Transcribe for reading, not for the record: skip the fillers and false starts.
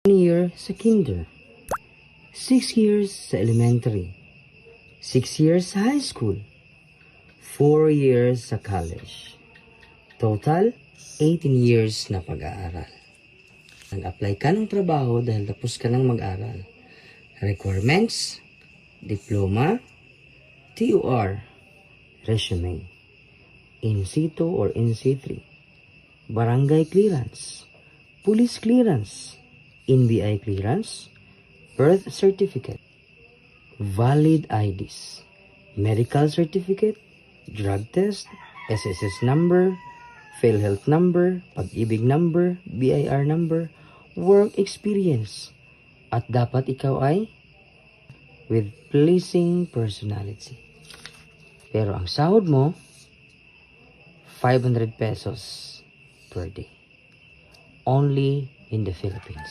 1 year sa kinder, 6 years sa elementary, 6 years sa high school, 4 years sa college. Total, 18 years na pag-aaral. Nag-apply ka ng trabaho dahil tapos ka ng mag-aral. Requirements, diploma, TOR, resume, in situ or in situ, barangay clearance, police clearance, NBI clearance, birth certificate, valid IDs, medical certificate, drug test, SSS number, PhilHealth number, Pag-ibig number, BIR number, work experience, at dapat ikaw ay with pleasing personality. Pero ang sahod mo, 500 pesos per day. Only in the Philippines.